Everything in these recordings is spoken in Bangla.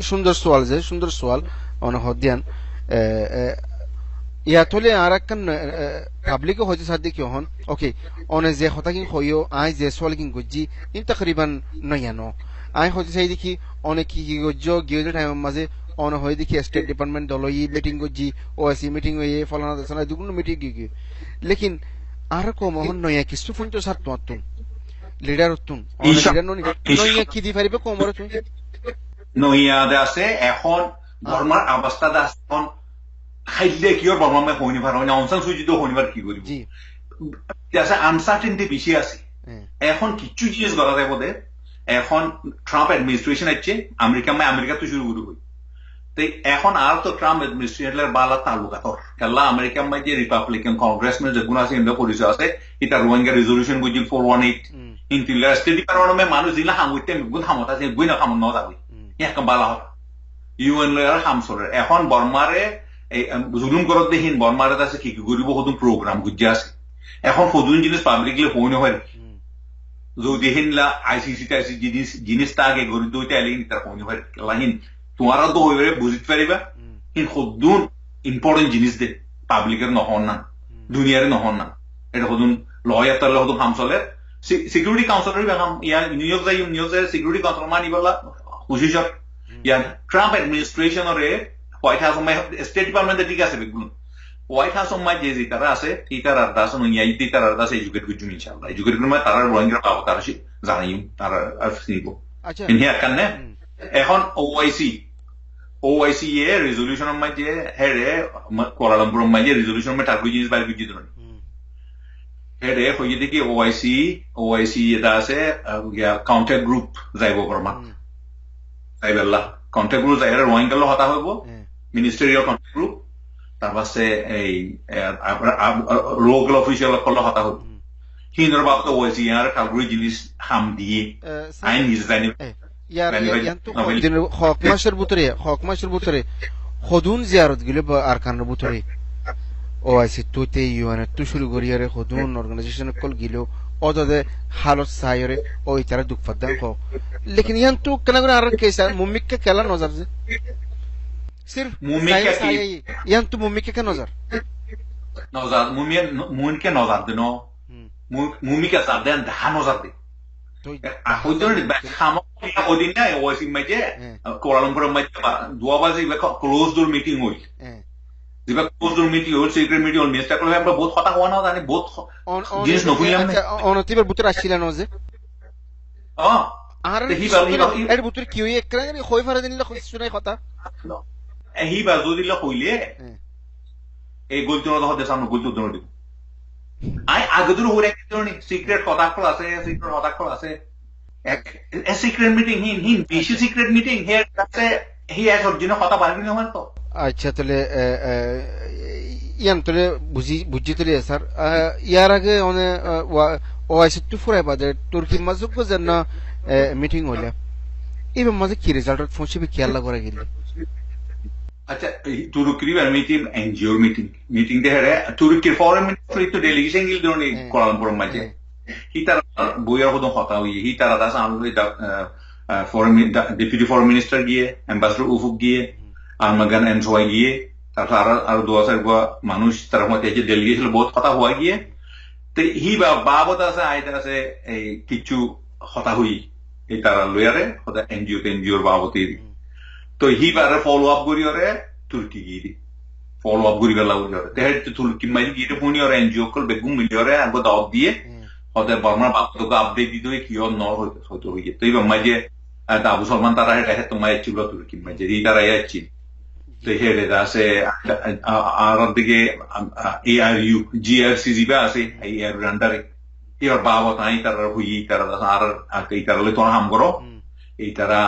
সুন্দর সোয়াল যে সুন্দর সোয়াল অন হদিয়ান ইয়াতলে আর একখান পাবলিকও হইতে সাদি কি হন ওকে অনে যে কথা কিন হইও আই যে সোয়াল কিন গজ্জি ইন তাকরিবান নয়ানো আই হইতে চাই দেখি অনেক কি কি গজ্জ গিয়ে টাইম মাঝে অন হই দেখি স্টেট ডিপার্টমেন্ট দলই মিটিং গজ্জি ওএসি মিটিং হইয়ে ফলানা দেশনা দুগুন মিটিং গিয়ে লেকিন আর কো মোহন নয়া কিছু ফুনতো সাত মাতুন লিডার উত্তুন অনে লিডার নয়া কি দি পারিবে কোমরে তুই নইয়াদে আছে এখন বর্মার অবস্থাতে আছে এখন খাইলে কিয়র বর্মা হইনিবার হয় না অনসান সুজিত হইনিবার কি করিব আছে আনসার্টেনটি বেশি আছে এখন কিছু জিনিস করা যাবে দে এখন ট্রাম্প অ্যাডমিনিস্ট্রেশন আছে আমেরিকা তো শুরু করব তাই এখন আর তো ট্রাম্প অ্যাডমিনিস্ট্রেশনের বালা তালুকাতর খেলা আমেরিকা যে রিপাবলিকান কংগ্রেসমেন যেগুলো আছে ইন্ডিয়া পরিচয় আছে এটা রোহিঙ্গা রেজলিউশন বুঝিল 418 ইন্টিলা স্টেট ডিপার্টমেন্টে মানুষ দিলা হামুইতে গুণ হামতা যে গুণ হাম ন যাবি ইয়াক বালা হতা ইউএন লয়ার হাম সরে এখন বর্মারে জুলুম করত দেহিন বর্মারে আছে কি কি করিব হদুম প্রোগ্রাম গুজ্জা আছে এখন হদুন জিনিস পাবলিকলি হইন হয় যদি হিনলা আইসিসি টাইসি জিনিস তাকে গরি দইতে আইলে তার হইন হয় লাহিন তোমারা তো হইবে বুঝিতে পারিবা হিন হদুন ইম্পর্টেন্ট জিনিস দে পাবলিকের নহন না দুনিয়ারে নহন না এটা হদুন লয়ার তার হদুম হাম চলে সিকিউরিটি কাউন্সিলর ইয়া নিউইয়র্ক যায় সিকিউরিটি কাউন্সিলর মানিবলা কোশিশ ইয়া ট্রাম্প অ্যাডমিনিস্ট্রেশনরে হোয়াইট হাউস স্টেট ডিপার্টমেন্টে ঠিক আছে বেগুন হোয়াইট হাউস যে তারা আছে তারা দাস নইয়া তারা দাস এডুকেট করছুন ইনশাআল্লাহ এডুকেট করলে তারা রোহিঙ্গা পাবো তারা জানাইম তারা আর নিব ইনহিয়া কানে এখন ওআইসি এ রেজলিউশন যে হেরে কোলালামপুর যে রেজলিউশন মে টার্গু জিনিস বাইরে বিজিত নয় হেরে হইয়ে দেখি ওআইসি এটা আছে কাউন্টার গ্রুপ যাইব বর্মা যাইবেলা কাউন্টার গ্রুপ যাই রোহিঙ্গা হতা হইব মিনিস্টারিয়াল কাউন্টার গ্রুপ তারপরে এই লোকাল অফিসিয়াল কল হতা হইব হিন্দর বাবদ ওআইসি আর কালগুড়ি জিনিস হাম দিয়ে আইন নিজে জানি হক মাসের ভিতরে হদুন জিয়ারত গেলে আর কানের ভিতরে ওআইসি তুইতে ইউএনএ তু শুরু করিয়ারে হদুন অর্গানাইজেশন কল গিলো অদে হালত সাইরে ওই তারা দুঃখ ফাদ্দান কো লেকিন ইয়ান তু কেন করে আর কেসা মুমিক কে কেলা নজর যে सिर्फ ইয়ান তু মুমিক কে নজর মুমিন কে নজর দেনো মুমিক আছে দেন হা নজর দে হইতো খাম ওদিন না ওআইসি মাঝে কোলালামপুর মাঝে দুয়াবাজি ক্লোজ ডোর মিটিং হই যেবা ক্লোজ ডোর মিটিং হল সিক্রেট মিটিং হল মিস্টার করলে আমরা বহুত কথা হওয়া না জানি বহুত জিনিস নকুইলাম অনতিবার ভিতর আসছিল না যে আর এর ভিতর কি হই একরা হই ফারে দিনলে শুনাই কথা হি বাজু দিলে কইলে এই গলতো না হতে সামনে গলতো দন দিব আই আগে দূর হরে একজনই সিক্রেট কথা কল আছে এক সিক্রেট মিটিং হিন বিশি সিক্রেট মিটিং হিয়ার কাছে হি এস অরিজিনাল কথা পারবি না মানে তো আচ্ছা তাহলে ইয়ান তাহলে বুঝি তাহলে স্যার ইয়ার আগে মানে ওআইসি টু ফুরাই বাদে তুর্কি মাজুক যেন মিটিং হইলা এবার মাঝে কি রেজাল্ট পৌঁছবে কি আল্লাহ করে গেলে আচ্ছা তুর্কির এনজিওর মিটিং দেহে তুর্কির ফরেন মিনিস্ট্রি তো ডেলিগেশন গিল দনি কোলালামপুর মাঝে হি তারা বইয়ার হদম হতা হই হি তারা দাস আমলে ফরেন ডেপুটি ফরেন মিনিস্টার গিয়ে অ্যাম্বাসেডর উফুক গিয়ে আলমাগান এনজয় গিয়ে তারপর আর দোয়াসার মানুষ তার মধ্যে যে ডেলিগেশন বহুত কথা হওয়া গিয়ে তো হি বাবদ আছে আইতা আছে এই কিছু হতা হই এই তারা লয়ারে হতা এনজিওর বাবতের তো হি বারে ফলো আপ করি ওরে তুর্কি গিয়ে ফলো আপ করি গেলা ওরে দেহে তুর্কি মাই গিয়ে ফোনি ওরে এনজিও কল বেগুম মিলি ওরে আগে দাওয়াত দিয়ে ওদের বর্মার বাপতকে আপডেট দিতে হয় কি ন হয়তো হয়ে তো এইবার মাঝে আবু সলমান তারা হেঁটে তোমার ছিল তুর্কি মাঝে এই তারা যাচ্ছি তো হেরে আছে আর দিকে ARU GRC জিবা আছে এই ARU আন্ডারে এর বাবা তাই তারা হই তারা আর এই তারা তো হাম করো এই তারা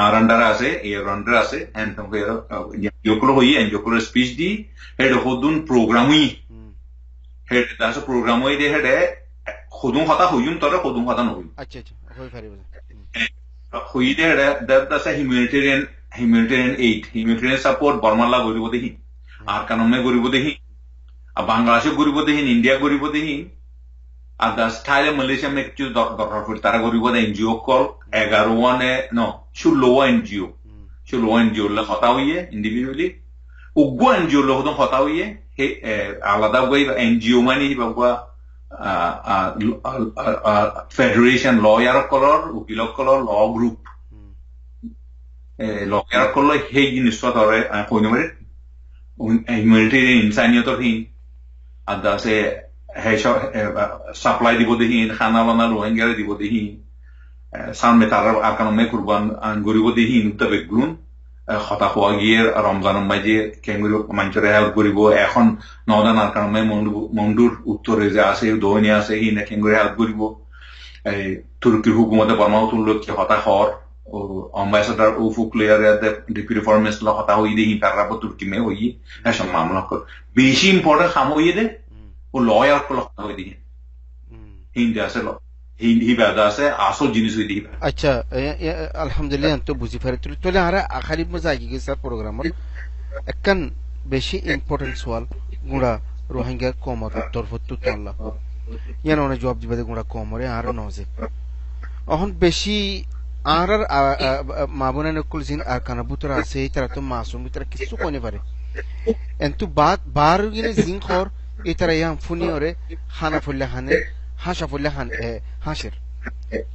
আর আন্ডারে আছে এর আন্ডারে আছে এন্ড তোমাকে যোকলো হই এন্ড যোকলো স্পিচ দি হেড হদুন প্রোগ্রামই হেড দাস প্রোগ্রামই দে হেড খুদুম কথা হইম তোরে খুদুম কথা নই আচ্ছা হই পারিব হই দে দাস হিউম্যানিটেরিয়ান এইড হিউম্যানিটেরিয়ান সাপোর্ট বর্মালা গরিব দেহি আর কানমে গরিব দেহি আর বাংলাদেশে গরিব দেহি ইন্ডিয়া গরিব দেহি আর দাস থাইলে মালয়েশিয়া মে কিছু দরকার পড়ে তারা গরিব এনজিও কল 16 এনজিও 16 এনজিও লা কথা হইয়ে ইন্ডিভিজুয়ালি উগ্র এনজিও লো হদম কথা হইয়ে হে আলাদা গই এনজিও মানে বাবা ফেডারেশন লয়ার কলর উকিল কলর ল গ্রুপ লয়ার কলর সেই জিনিসটা ধরে কইনো মানে হিউম্যানিটেরিয়ান ইনসানিয়তর হিন আর দাসে সাপ্লাই দিব দেহিন খানা বানা রোহিঙ্গারে দিব দেহিন সামনে তার আকানমে কুরবান গরিব দেহিন উত্তা বেগুন হতা হওয়া গিয়ে রমজান মাঝে কেঙ্গুরি মানুষের হেল্প করিব এখন নদান আকানমে মন্ডুর উত্তরে যে আছে দৈনি আছে হি না কেঙ্গুরি হেল্প করিব এই তুর্কির হুকুমতে বর্মাও তুলল কি হতা হর ও অ্যাম্বাসেডর ও ফুকলেয়ারে ডিপুটি ফরেন মিনিস্টার হতা হই দেহি তারা তুর্কি মে হই এসব মামলা কর বেশি ইম্পর্টেন্ট খাম হইয়ে দে ও লয়ার কল হতা হই দেহি হিন্দি আছে হিন্দি বাদা আছে আসল জিনিস হই দেহি আচ্ছা আলহামদুলিল্লাহ তো বুঝি পারি তোলে আরা আখারি মজা আগে গেছে প্রোগ্রামর একখান বেশি ইম্পর্টেন্ট সওয়াল গুড়া রোহিঙ্গা কমর উত্তর ফত্তু তোল্লা ইয়ান অনেক জবাব দিবে গুড়া কমরে আর নজে এখন বেশি আর মাবনা নকুল জিন আর কানাবুতর আছে তারা তো মাসুম তারা কিছু কইনে পারে এন্তু বার গিনে জিন খর এই তারা ইয়াম ফুনি ওরে খানা ফুল্লা খানে হাসা ফুল্লা খান হাসের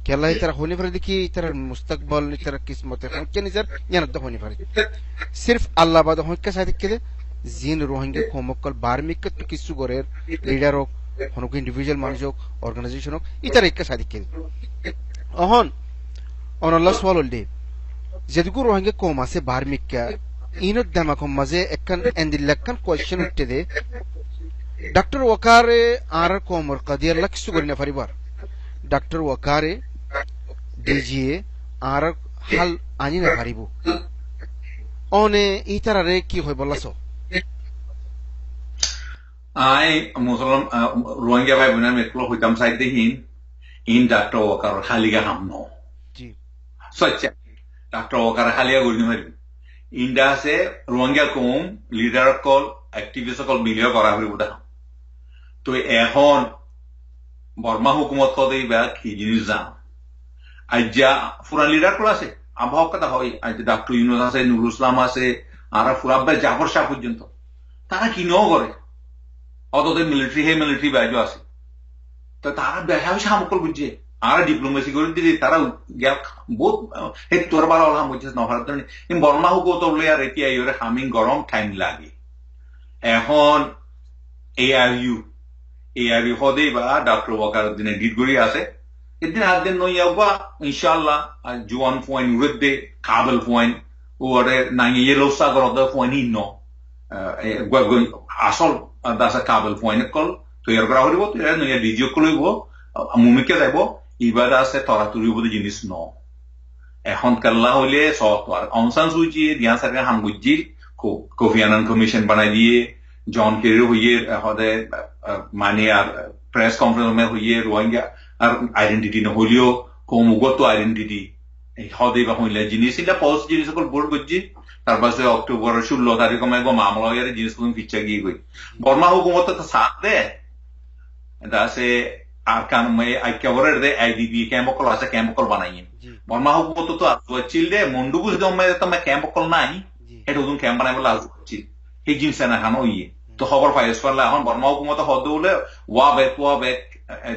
কেলা তারা হনি পারে দেখি তারা মুস্তাকবল তারা কিসমতে কেন স্যার ইয়ান তো হনি পারে সির্ফ আল্লাহ বাদ হইকা সাথে কেলে জিন রোহিঙ্গা কমকল বার্মিক তো কিছু গরের লিডার হোক হনক ইন্ডিভিজুয়াল মানুষ হোক অর্গানাইজেশন হোক ইতারা একটা সাথে কেলে অহন অনল্লা সওয়াল দে যেদুকু রোহিঙ্গা কম আছে বার্মিকা ইনত দামাকম মাঝে একখান এন্দিল্লাখান কোয়েশ্চেন উঠতে দে ডাক্তার ওয়াকারে আর কমর কাদিয়ার লাক্সু করি না পারিবার ডাক্তার ওয়াকারে ডিজিএ আর হাল আনি না পারিব অনে ইতারারে কি হয় বলাস আই মুসলমান রোহিঙ্গা ভাই বোনের মেকলো হইতাম সাইডে হিন ইন ডাক্তার ওয়াকার খালিগা হামনো জি সচ্চা ডাক্তার ওয়াকার খালিগা গড়ি মারি ইন্ডা আছে রোহিঙ্গা কম লিডার কল অ্যাক্টিভিস্ট কল মিলিও করা হইব দা তো এখন বর্মা হুকুমত কদেই বা কি জিনিস যাম আজ্জা ফুরান লিডার কল আছে আবহাওয়া কথা হয় আজ ডাক্তার ইউনুস আছে নুরুল ইসলাম আছে আর ফুরাব্বাই জাফর শাহ পর্যন্ত তারা কিনেও করে অতদের মিলিটারি বাইজও আছে তো তারা বেশা সামকল বুঝছে আর ডিপ্লোমেসি করে দিদি তারা বহুত তোর বার আলহাম বুঝছে নভারত বর্মা হুকুমত আর এতিয়া ইউরে হামিং গরম টাইম লাগে এখন এআরইউ হদেই বা ডাক্তার ওয়াকার দিনে ডিট গড়ি আছে এদিন হাত দিন নইয়াবা ইনশাআল্লাহ জুয়ান পয়েন্ট উড়ে কাবল পয়েন্ট ওরে নাঙিয়ে লোসাগর পয়েন্ট ইন্ন আসল দাসা কাবল পয়েন্ট কল তৈয়ার করা হইব তৈয়ার নইয়া ডিজিও কলইব মুমিকে যাব ইবাদা আছে তরাতুরি বলে জিনিস ন এখন কাল্লা হইলে সত আর অনসান সুইজি দিয়া সারকে হাম গুজি কোফি আনান কমিশন বানাই দিয়ে জন কেরি হইয়ে হদে মানে আর প্রেস কনফারেন্স মে হইয়ে রোহিঙ্গা আর আইডেন্টিটি নহলিও কমুগত আইডেন্টিটি হদে বা হইলে জিনিস ইলা পোস্ট জিনিস সকল বোর্ড গুজি তারপরে অক্টোবর 16 তারিখ মে মামলা হইয়ারে জিনিস কোন ফিচা গিয়ে গই বর্মা হুকুমত তো সাথ দে দাসে আর কান মে আইকাবরের দে আইডিবি ক্যাম্পকল আছে ক্যাম্পকল বানাইয়ে বর্মা হুকুমত তো আজওয়াচিল দে মন্ডুবুজ দমে তো মে ক্যাম্পকল নাই এটা ওজন ক্যাম্প বানাই বলা আজওয়াচিল এই জিনিস না খানো ইয়ে তো খবর পাইস পারলে এখন বর্মা হুকুমত হদে হলে ওয়া বেক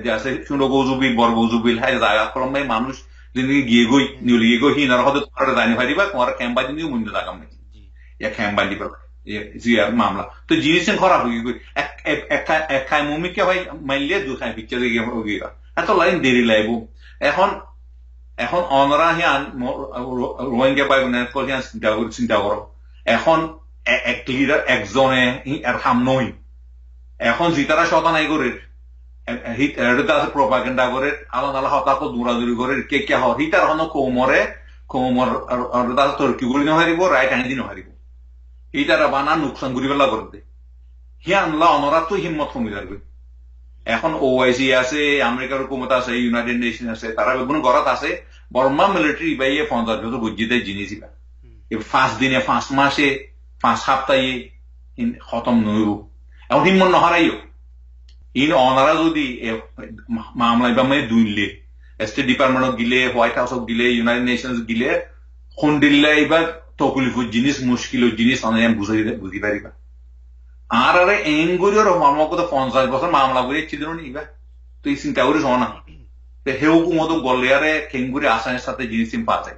যাসে শুনো গজুবিল বড় গজুবিল হাই জায়গা কলমে মানুষ জিন্দগি গিয়ে গই নিউলি গিয়ে গই হিনার হদে তোরা জানি পারিবা তোমার ক্যাম্প বাজি নিউ মুন্ড লাগাম নাকি ইয়া ক্যাম্প বাজি পারবে জিয়া মামলা তো জিনিস খারাপ হয়ে গই এক খাই মুমিকে ভাই মাইলে দু খাই পিকচার গিয়ে গিয়া এত লাইন দেরি লাইব এখন অনরা হিয়ান রোহিঙ্গা পাই না কল হিয়ান চিন্তা করো এখন এক লিডার একজনে আর হাম নই এখন জিতারা শতানাই করে প্রপাগেন্ডা করে আলাদা আলাদা হতাক দৌড়াদৌড়ি করে কে কে হিতার হন কোমর তর্কি গুলি নহারিব রাইট আনি দি নহারিব হিতারা বানা নোকসান করি পেলা করে দে হিয়ানলা অনরা তো হিম্মত কমি যাবে এখন ওআইসি আছে আমেরিকার হুকুমত আছে ইউনাইটেড নেশন আছে তারা বেগুন গড়াত আছে বর্মা মিলিটারি বাইয়ে 50 বছর বুঝিতে জিনিস এই 5 দিনে 5 মাসে 5 সপ্তাহে খতম নইব এখন হিম্মত নহারাইও অনারা যদি মামলায় বা মানে দুইলে স্টেট ডিপার্টমেন্টত গিলে হোয়াইট হাউসত গিলে ইউনাইটেড নেশনস গিলে খুন্দিল্লা এইবার তকলিফুর জিনিস মুশকিলের জিনিস অনেক বুঝি পারিবা আর আরে এঙ্গুরির মামলাকত 50 বছর মামলা করে ছিল নিবা তুই চিন্তা করিস না হেউ কুমতো গলে আরে খেঙ্গুরি আসামের সাথে জিনিস পাতে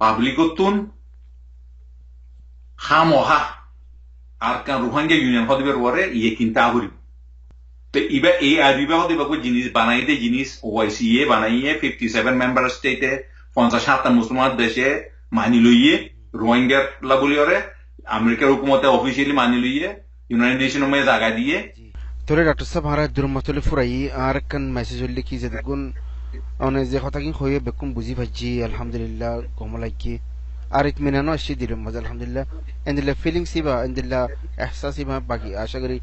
পাবলিকতুন হামহা আর কান রোহিঙ্গা ইউনিয়ন হদিবের ওরে ইয়ে কিনতে আগুরি তো ইবা এই আর বিভাগ দিবা কো জিনিস বানাইতে জিনিস ওআইসিএ বানাইয়ে 57 মেম্বার স্টেটে 57টা মুসলমান দেশে মানি লইয়ে রোহিঙ্গা লাবলি ওরে আমেরিকার হুকুমতে অফিসিয়ালি মানি লইয়ে ইউনাইটেড নেশনের মধ্যে জায়গা দিয়ে তোরে ডক্টর সাহেব হারা দুরমতলে ফুরাই আর কান মেসেজ হইলে কি যে গুণ অনে যে কথা কি হইয়ে বেকুম বুঝি ভাজি আলহামদুলিল্লাহ কমলাইকি আর ইতমিনানো আসি দিলাম মজা আলহামদুলিল্লাহ এন্দিল্লা ফিলিংস ইবা এন্দিল্লা এহসাস ইবা বাকি আশা করি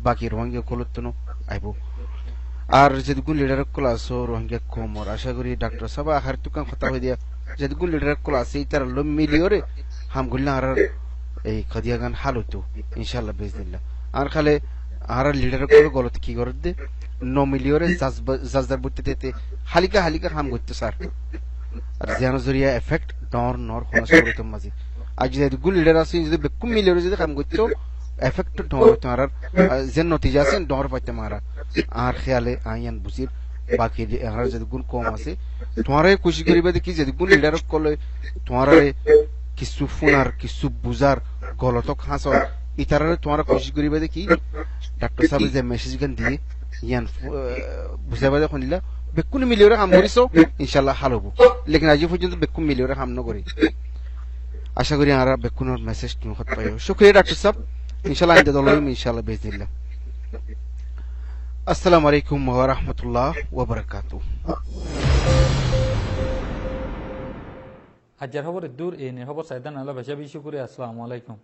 বাকি রোহিঙ্গা কলতনো আইবো আর যেগুন লিডার কল আসো রোহিঙ্গা কমর আশা করি ডক্টর সাহেব আহার তুকান কথা হই দিয়া যেগুন লিডার কল আসে তার লম মিলিওরে হাম গুল্লা আর এই খদিয়া গান হাল হতো ইনশাআল্লাহ বিজনিল্লাহ আর খালে আর লিডার কল গলত কি করে দে 9 মিলিওরে জাজদার বুততে হালিকা হালিকা হাম করতে স্যার আর জানো জরিয়া এফেক্ট ডর নর হনা সরতম মাঝে আজ যদি গুল লিডার আছে যদি বেকুম মিলিওরে যদি কাম করতো এফেক্ট ডর তোমার যে নতিজা আছে ডর পাইতে মারা আর খেয়ালে আইয়ান বুঝির বাকি আর যদি গুণ কম আছে তোমারে খুশি করিবা দেখি যদি গুণ লিডার কলে তোমারে কিছু ফোনার কিছু বুজার গলতক হাস ইতারে তোমারে খুশি করিবা দেখি ডাক্তার সাহেব যে মেসেজ গান দিয়ে ইয়ান বুঝাবা যখন নিলা বেকুন মিলিওরে কাম করিছো ইনশাআল্লাহ হাল হবো লেকিন আজি পর্যন্ত বেকুন মিলিওরে কাম নকরি আশা করি আর বেকুনের মেসেজ তুমি হত পাইও শুকরিয়া ডাক্তার সাহেব ইনশাআল্লাহ আইন্দা দলম ইনশাআল্লাহ বিজনিল্লাহ আসসালামু আলাইকুম ওয়া রাহমাতুল্লাহ ওয়া বারাকাতুহু হাজার খবর দূর এই নে খবর সাইদান আল্লাহ ভাষা বিশু করে আসসালামু আলাইকুম